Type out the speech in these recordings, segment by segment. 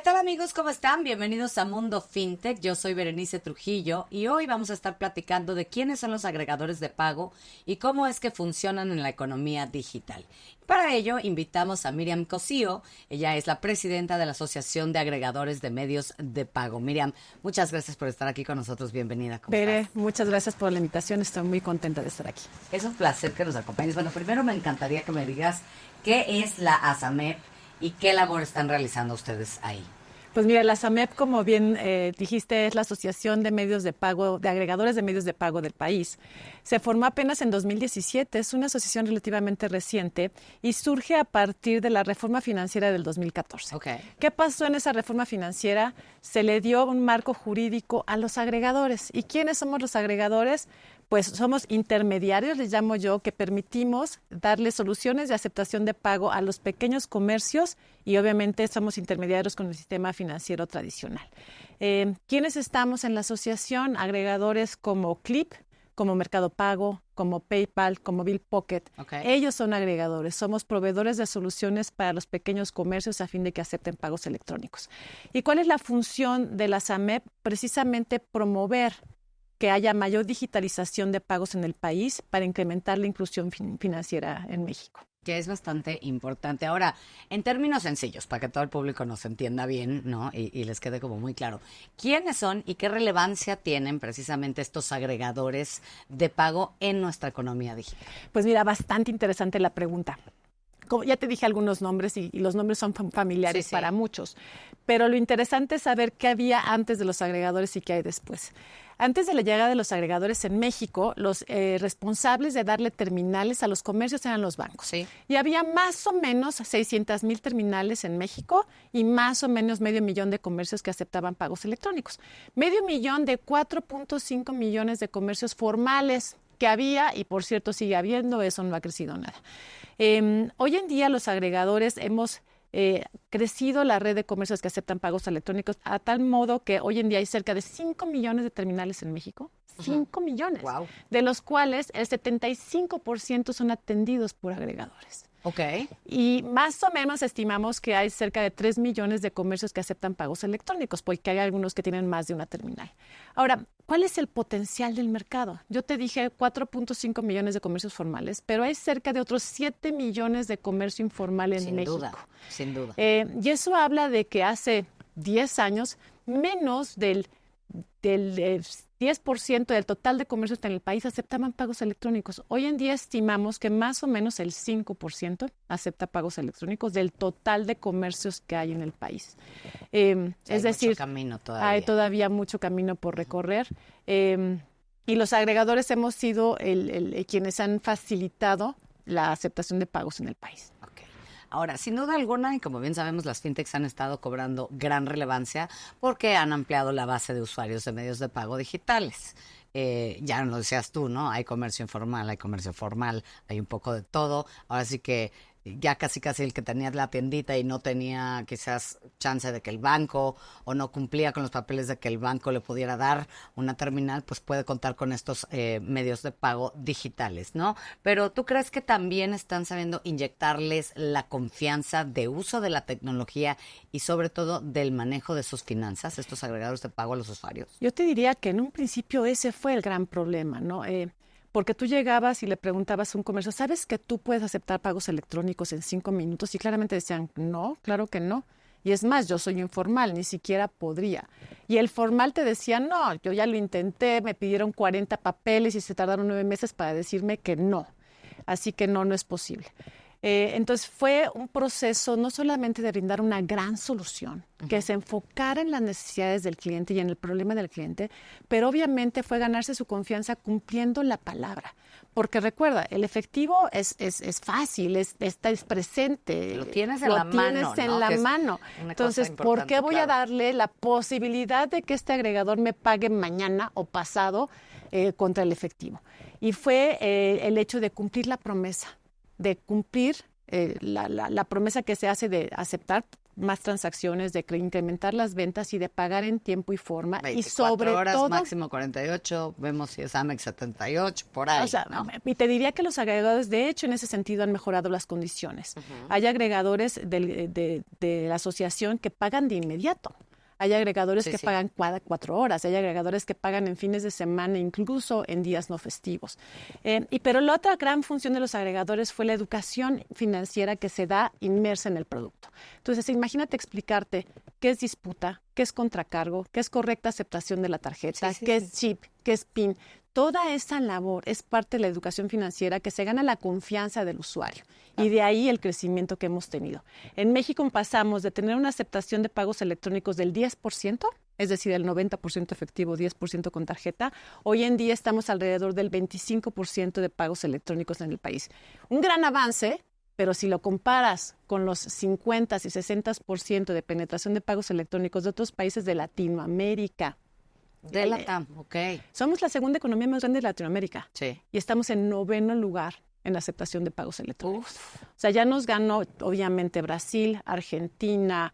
¿Qué tal amigos? ¿Cómo están? Bienvenidos a Mundo Fintech. Yo soy Berenice Trujillo y hoy vamos a estar platicando de quiénes son los agregadores de pago y cómo es que funcionan en la economía digital. Para ello invitamos a Miriam Cosío. Ella es la presidenta de la Asociación de Agregadores de Medios de Pago. Miriam, muchas gracias por estar aquí con nosotros. Bienvenida. Bere, muchas gracias por la invitación. Estoy muy contenta de estar aquí. Es un placer que nos acompañes. Bueno, primero me encantaría que me digas qué es la ASAMEP y qué labor están realizando ustedes ahí. Pues mira, la ASAMEP, como bien dijiste, es la Asociación de Medios de Pago, de Agregadores de Medios de Pago del país. Se formó apenas en 2017, es una asociación relativamente reciente y surge a partir de la reforma financiera del 2014. Okay. ¿Qué pasó en esa reforma financiera? Se le dio un marco jurídico a los agregadores. ¿Y quiénes somos los agregadores? Pues somos intermediarios, les llamo yo, que permitimos darle soluciones de aceptación de pago a los pequeños comercios y obviamente somos intermediarios con el sistema financiero tradicional. ¿Quiénes estamos en la asociación? Agregadores como Clip, como Mercado Pago, como PayPal, como Bill Pocket. Okay. Ellos son agregadores, somos proveedores de soluciones para los pequeños comercios a fin de que acepten pagos electrónicos. ¿Y cuál es la función de la ASAMEP? Precisamente promover que haya mayor digitalización de pagos en el país para incrementar la inclusión financiera en México. Que es bastante importante. Ahora, en términos sencillos, para que todo el público nos entienda bien, ¿no? Y les quede como muy claro, ¿quiénes son y qué relevancia tienen precisamente estos agregadores de pago en nuestra economía digital? Pues mira, bastante interesante la pregunta. Como ya te dije algunos nombres y los nombres son familiares sí. para muchos, pero lo interesante es saber qué había antes de los agregadores y qué hay después. Antes de la llegada de los agregadores en México, los responsables de darle terminales a los comercios eran los bancos. Sí. Y había más o menos 600,000 terminales en México y más o menos 500,000 de comercios que aceptaban pagos electrónicos. 500,000 de 4.5 millones de comercios formales que había, y por cierto sigue habiendo, eso no ha crecido nada. Hoy en día los agregadores hemos crecido la red de comercios que aceptan pagos electrónicos a tal modo que hoy en día hay cerca de 5 millones de terminales en México. 5 millones, Wow. de los cuales el 75% son atendidos por agregadores. Okay. Y más o menos estimamos que hay cerca de 3 millones de comercios que aceptan pagos electrónicos, porque hay algunos que tienen más de una terminal. Ahora, ¿cuál es el potencial del mercado? Yo te dije 4.5 millones de comercios formales, pero hay cerca de otros 7 millones de comercio informal en México. Sin duda. Y eso habla de que hace 10 años menos del 10% del total de comercios en el país aceptaban pagos electrónicos. Hoy en día estimamos que más o menos el 5% acepta pagos electrónicos del total de comercios que hay en el país. Es decir, hay todavía mucho camino por recorrer. Y los agregadores hemos sido quienes han facilitado la aceptación de pagos en el país. Ahora, sin duda alguna, y como bien sabemos, las fintechs han estado cobrando gran relevancia porque han ampliado la base de usuarios de medios de pago digitales. Ya lo decías tú, ¿no? Hay comercio informal, hay comercio formal, hay un poco de todo. Ahora sí que ya casi el que tenía la tiendita y no tenía quizás chance de que el banco o no cumplía con los papeles de que el banco le pudiera dar una terminal, pues puede contar con estos medios de pago digitales, ¿no? Pero ¿tú crees que también están sabiendo inyectarles la confianza de uso de la tecnología y sobre todo del manejo de sus finanzas, estos agregadores de pago a los usuarios? Yo te diría que en un principio ese fue el gran problema, ¿no? Porque tú llegabas y le preguntabas a un comercio, ¿sabes que tú puedes aceptar pagos electrónicos en 5 minutos? Y claramente decían, no, claro que no. Y es más, yo soy informal, ni siquiera podría. Y el formal te decía, no, yo ya lo intenté, me pidieron 40 papeles y se tardaron 9 meses para decirme que no. Así que no es posible. Entonces fue un proceso no solamente de brindar una gran solución, que se enfocara en las necesidades del cliente y en el problema del cliente, pero obviamente fue ganarse su confianza cumpliendo la palabra. Porque recuerda, el efectivo es fácil, es presente. Lo tienes en la mano. Entonces, ¿por qué voy a darle la posibilidad de que este agregador me pague mañana o pasado contra el efectivo? Y fue el hecho de cumplir la promesa, de cumplir la promesa que se hace de aceptar más transacciones, de incrementar las ventas y de pagar en tiempo y forma. 24 Y sobre horas, todo, máximo 48, vemos si es Amex 78, por ahí, o sea, ¿no? y te diría que los agregadores, de hecho, en ese sentido han mejorado las condiciones. Hay agregadores de la asociación que pagan de inmediato. Hay agregadores que pagan cada 4 horas, hay agregadores que pagan en fines de semana, incluso en días no festivos. Pero la otra gran función de los agregadores fue la educación financiera que se da inmersa en el producto. Entonces, imagínate explicarte qué es disputa, qué es contracargo, qué es correcta aceptación de la tarjeta, qué es chip, qué es PIN. Toda esa labor es parte de la educación financiera que se gana la confianza del usuario y de ahí el crecimiento que hemos tenido. En México pasamos de tener una aceptación de pagos electrónicos del 10%, es decir, el 90% efectivo, 10% con tarjeta. Hoy en día estamos alrededor del 25% de pagos electrónicos en el país. Un gran avance, pero si lo comparas con los 50 y 60% de penetración de pagos electrónicos de otros países de Latinoamérica, de Latam, ok. Somos la segunda economía más grande de Latinoamérica. Sí. Y estamos en 9º lugar en la aceptación de pagos electrónicos. O sea, ya nos ganó, obviamente, Brasil, Argentina,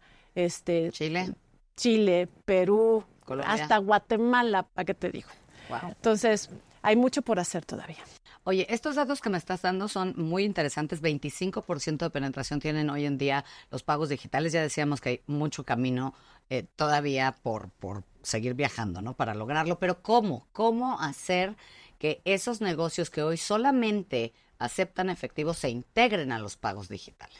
Chile, Perú, Colombia, hasta Guatemala, ¿para qué te digo? Wow. Entonces, hay mucho por hacer todavía. Oye, estos datos que me estás dando son muy interesantes. 25% de penetración tienen hoy en día los pagos digitales. Ya decíamos que hay mucho camino todavía por seguir viajando, ¿no? Para lograrlo. Pero ¿cómo? ¿Cómo hacer que esos negocios que hoy solamente aceptan efectivo se integren a los pagos digitales?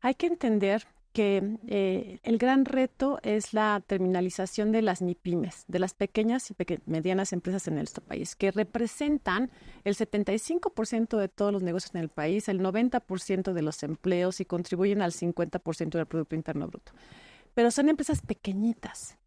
Hay que entender que el gran reto es la terminalización de las MIPYMES, de las pequeñas y medianas empresas en nuestro país, que representan el 75% de todos los negocios en el país, el 90% de los empleos y contribuyen al 50% del Producto Interno Bruto. Pero son empresas pequeñitas.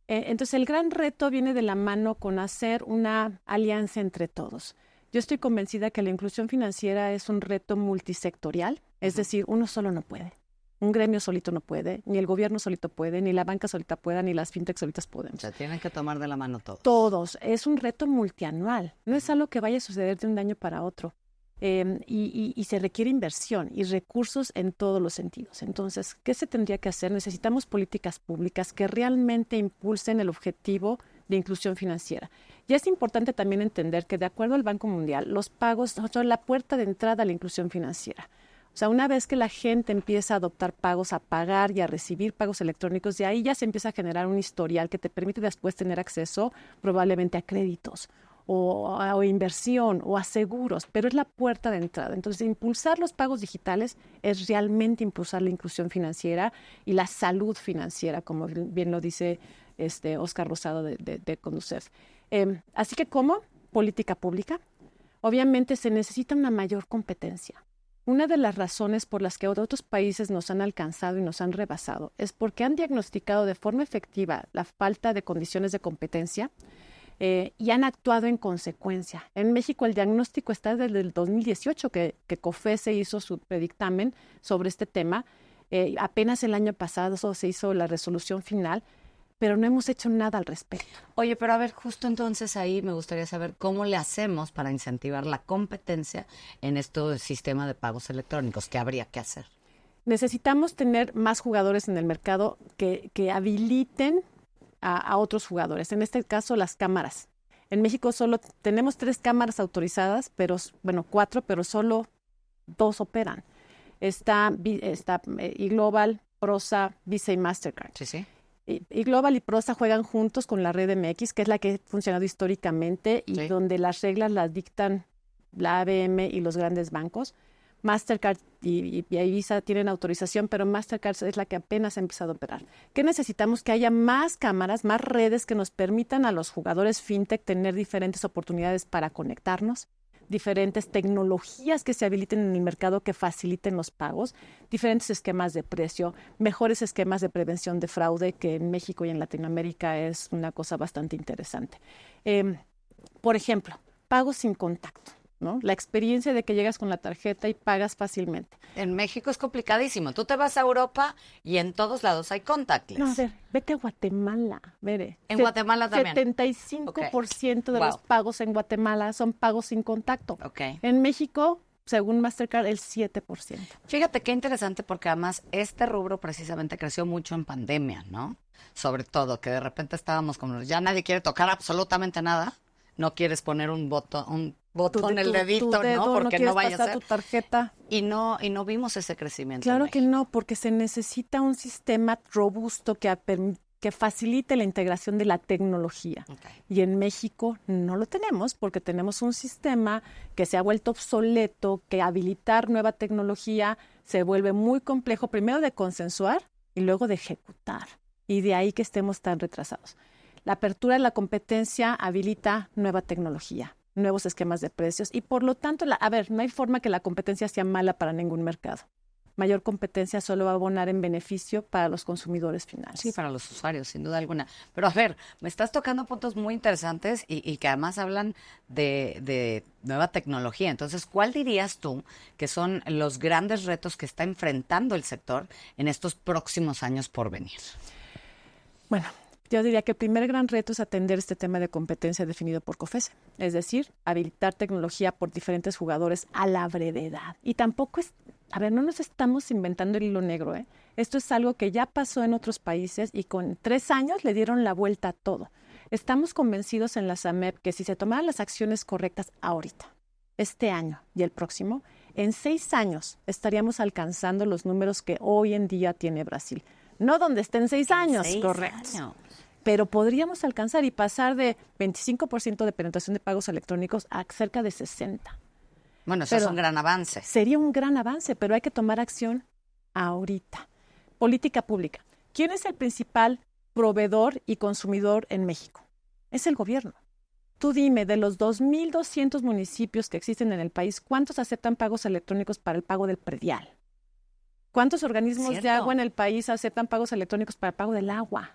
Entonces, el gran reto viene de la mano con hacer una alianza entre todos. Yo estoy convencida que la inclusión financiera es un reto multisectorial, es decir, uno solo no puede. Un gremio solito no puede, ni el gobierno solito puede, ni la banca solita pueda, ni las fintech solitas pueden. O sea, tienen que tomar de la mano todos. Todos. Es un reto multianual. No es algo que vaya a suceder de un año para otro. Y se requiere inversión y recursos en todos los sentidos. Entonces, ¿qué se tendría que hacer? Necesitamos políticas públicas que realmente impulsen el objetivo de inclusión financiera. Y es importante también entender que, de acuerdo al Banco Mundial, los pagos son la puerta de entrada a la inclusión financiera. O sea, una vez que la gente empieza a adoptar pagos, a pagar y a recibir pagos electrónicos, de ahí ya se empieza a generar un historial que te permite después tener acceso probablemente a créditos o inversión o a seguros, pero es la puerta de entrada. Entonces, impulsar los pagos digitales es realmente impulsar la inclusión financiera y la salud financiera, como bien lo dice Óscar Rosado de Conducef. Así que, ¿cómo? Política pública. Obviamente se necesita una mayor competencia. Una de las razones por las que otros países nos han alcanzado y nos han rebasado es porque han diagnosticado de forma efectiva la falta de condiciones de competencia y han actuado en consecuencia. En México el diagnóstico está desde el 2018 que COFECE hizo su predictamen sobre este tema. Apenas el año pasado se hizo la resolución final, pero no hemos hecho nada al respecto. Oye, pero a ver, justo entonces ahí me gustaría saber cómo le hacemos para incentivar la competencia en este sistema de pagos electrónicos. ¿Qué habría que hacer? Necesitamos tener más jugadores en el mercado que habiliten a otros jugadores. En este caso, las cámaras. En México solo tenemos 3 cámaras autorizadas, pero 4, pero solo 2 operan. Está eGlobal, Prosa, Visa y Mastercard. Sí, sí. eGlobal y Prosa juegan juntos con la red MX, que es la que ha funcionado históricamente y donde las reglas las dictan la ABM y los grandes bancos. Mastercard y Visa tienen autorización, pero Mastercard es la que apenas ha empezado a operar. ¿Qué necesitamos? Que haya más cámaras, más redes que nos permitan a los jugadores fintech tener diferentes oportunidades para conectarnos, diferentes tecnologías que se habiliten en el mercado que faciliten los pagos, diferentes esquemas de precio, mejores esquemas de prevención de fraude, que en México y en Latinoamérica es una cosa bastante interesante. Por ejemplo, pagos sin contacto, ¿no? La experiencia de que llegas con la tarjeta y pagas fácilmente. En México es complicadísimo. Tú te vas a Europa y en todos lados hay contactless. No, a ver, vete a Guatemala, Bere. En Guatemala también. 75% de los pagos en Guatemala son pagos sin contacto. Okay. En México, según Mastercard, el 7%. Fíjate qué interesante, porque además este rubro precisamente creció mucho en pandemia, ¿no? Sobre todo, que de repente estábamos como, ya nadie quiere tocar absolutamente nada, no quieres poner un botón, el dedito, tu dedo, ¿no? Porque quieres no vaya a pasar ser. tu tarjeta. Y no vimos ese crecimiento. Claro en que México. no, porque se necesita un sistema robusto que facilite la integración de la tecnología. Okay. Y en México no lo tenemos porque tenemos un sistema que se ha vuelto obsoleto, que habilitar nueva tecnología se vuelve muy complejo, primero de consensuar y luego de ejecutar. Y de ahí que estemos tan retrasados. La apertura de la competencia habilita nueva tecnología, nuevos esquemas de precios y por lo tanto, no hay forma que la competencia sea mala para ningún mercado. Mayor competencia solo va a abonar en beneficio para los consumidores finales. Sí, para los usuarios, sin duda alguna. Pero a ver, me estás tocando puntos muy interesantes y que además hablan de nueva tecnología. Entonces, ¿cuál dirías tú que son los grandes retos que está enfrentando el sector en estos próximos años por venir? Bueno, yo diría que el primer gran reto es atender este tema de competencia definido por COFECE, es decir, habilitar tecnología por diferentes jugadores a la brevedad. Y tampoco no nos estamos inventando el hilo negro, ¿eh? Esto es algo que ya pasó en otros países y con 3 años le dieron la vuelta a todo. Estamos convencidos en la SAMEP que si se tomaran las acciones correctas ahorita, este año y el próximo, en 6 años estaríamos alcanzando los números que hoy en día tiene Brasil. No donde esté en 6 años, correcto. Pero podríamos alcanzar y pasar de 25% de penetración de pagos electrónicos a cerca de 60%. Bueno, eso es un gran avance. Sería un gran avance, pero hay que tomar acción ahorita. Política pública. ¿Quién es el principal proveedor y consumidor en México? Es el gobierno. Tú dime, de los 2,200 municipios que existen en el país, ¿cuántos aceptan pagos electrónicos para el pago del predial? ¿Cuántos organismos de agua en el país aceptan pagos electrónicos para el pago del agua?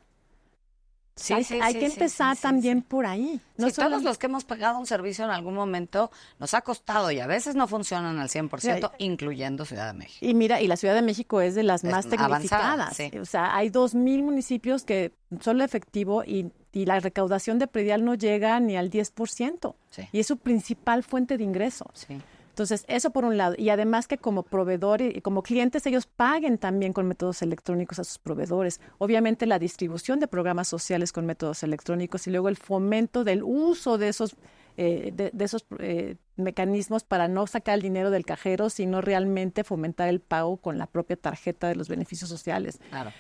Hay que empezar también por ahí. No todos los que hemos pagado un servicio en algún momento nos ha costado y a veces no funcionan al 100%, incluyendo Ciudad de México. Y mira, y la Ciudad de México es de las más tecnificadas. Sí. O sea, hay 2,000 municipios que solo efectivo y la recaudación de predial no llega ni al 10%. Sí. Y es su principal fuente de ingreso. Sí. Entonces, eso por un lado. Y además que como proveedores y como clientes, ellos paguen también con métodos electrónicos a sus proveedores. Obviamente la distribución de programas sociales con métodos electrónicos y luego el fomento del uso de esos mecanismos para no sacar el dinero del cajero, sino realmente fomentar el pago con la propia tarjeta de los beneficios sociales. Claro.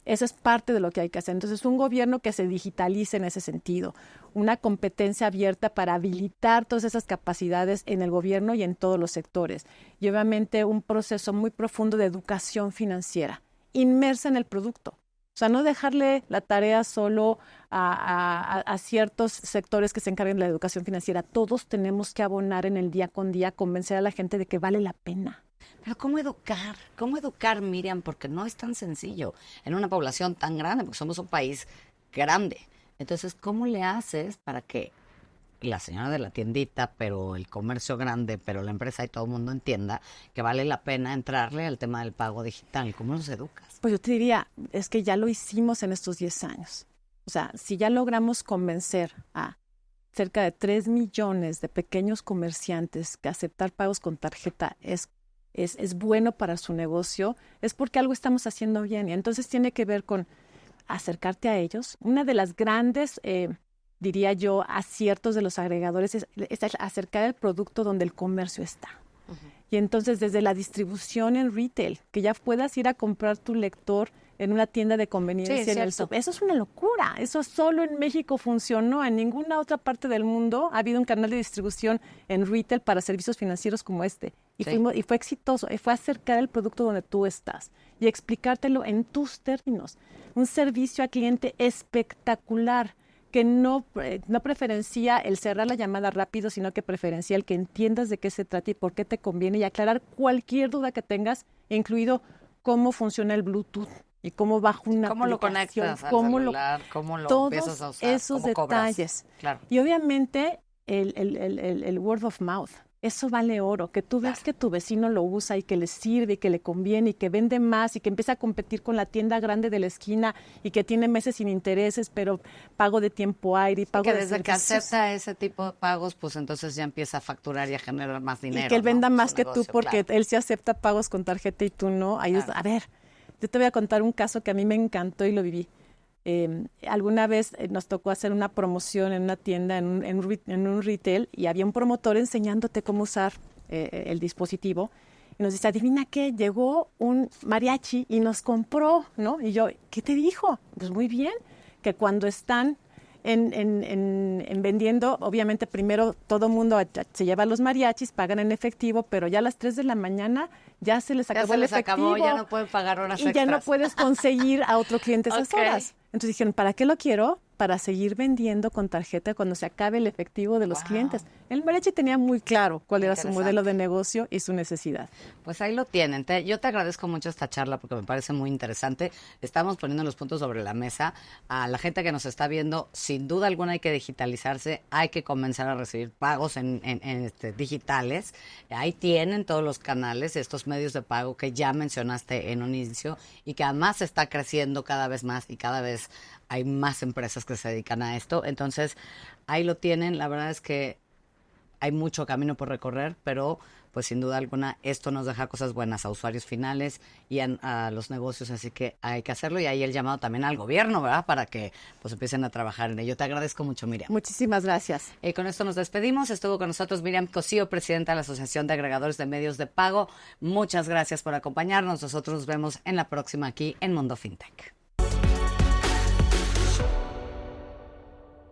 Eso es parte de lo que hay que hacer. Entonces, un gobierno que se digitalice en ese sentido, una competencia abierta para habilitar todas esas capacidades en el gobierno y en todos los sectores. Y obviamente un proceso muy profundo de educación financiera, inmersa en el producto. O sea, no dejarle la tarea solo a ciertos sectores que se encarguen de la educación financiera. Todos tenemos que abonar en el día con día, convencer a la gente de que vale la pena. Pero ¿cómo educar? ¿Cómo educar, Miriam? Porque no es tan sencillo en una población tan grande, porque somos un país grande. Entonces, ¿cómo le haces para que la señora de la tiendita, pero el comercio grande, pero la empresa y todo el mundo entienda que vale la pena entrarle al tema del pago digital? ¿Cómo los educas? Pues yo te diría, es que ya lo hicimos en estos 10 años. O sea, si ya logramos convencer a cerca de 3 millones de pequeños comerciantes que aceptar pagos con tarjeta es bueno para su negocio, es porque algo estamos haciendo bien. Y entonces tiene que ver con acercarte a ellos. Una de las grandes, diría yo, aciertos de los agregadores es acercar el producto donde el comercio está. Uh-huh. Y entonces desde la distribución en retail, que ya puedas ir a comprar tu lector en una tienda de conveniencia en el shop. Eso es una locura. Eso solo en México funcionó. En ninguna otra parte del mundo ha habido un canal de distribución en retail para servicios financieros como este. Y fue exitoso. Y fue acercar el producto donde tú estás y explicártelo en tus términos. Un servicio al cliente espectacular que no preferencia el cerrar la llamada rápido, sino que preferencia el que entiendas de qué se trata y por qué te conviene y aclarar cualquier duda que tengas, incluido cómo funciona el Bluetooth. Y cómo bajo una ¿Cómo lo conectas al celular? ¿Cómo lo empiezas a usar? Todos esos detalles. Claro. Y obviamente el word of mouth. eso vale oro, que tú ves que tu vecino lo usa y que le sirve y que le conviene y que vende más y que empieza a competir con la tienda grande de la esquina y que tiene meses sin intereses, pero pago de tiempo aire y pago que de desde que servicios. acepta ese tipo de pagos, pues entonces ya empieza a facturar y a generar más dinero. Y que él venda ¿no? más Su que negocio, tú porque claro. él sí acepta pagos con tarjeta y tú no. Ahí Claro. a ver, yo te voy a contar un caso que a mí me encantó y lo viví. Alguna vez nos tocó hacer una promoción en una tienda, en un retail, y había un promotor enseñándote cómo usar el dispositivo. Y nos dice, adivina qué, llegó un mariachi y nos compró, ¿no? Y yo, ¿qué te dijo? Pues muy bien, que cuando están en vendiendo, obviamente primero todo mundo se lleva los mariachis, pagan en efectivo, pero ya a las 3 de la mañana ya se les Ya acabó se el les efectivo. acabó, ya no pueden pagar horas Y ya no extras. puedes conseguir a otro cliente esas Ok. horas. Entonces dijeron, ¿para qué lo quiero? Para seguir vendiendo con tarjeta cuando se acabe el efectivo de los Wow. clientes. El mariachi tenía muy claro cuál era su Interesante. modelo de negocio y su necesidad. Pues ahí lo tienen. Yo te agradezco mucho esta charla porque me parece muy interesante. Estamos poniendo los puntos sobre la mesa. A la gente que nos está viendo, sin duda alguna hay que digitalizarse, hay que comenzar a recibir pagos digitales. Ahí tienen todos los canales, estos medios de pago que ya mencionaste en un inicio y que además está creciendo cada vez más y cada vez hay más empresas que se dedican a esto. Entonces, ahí lo tienen. La verdad es que hay mucho camino por recorrer, pero pues sin duda alguna esto nos deja cosas buenas a usuarios finales y a los negocios, así que hay que hacerlo y ahí el llamado también al gobierno, ¿verdad? Para que pues empiecen a trabajar en ello. Te agradezco mucho, Miriam. Muchísimas gracias. Con esto nos despedimos. Estuvo con nosotros Miriam Cosío, presidenta de la Asociación de Agregadores de Medios de Pago. Muchas gracias por acompañarnos. Nosotros nos vemos en la próxima aquí en Mundo FinTech.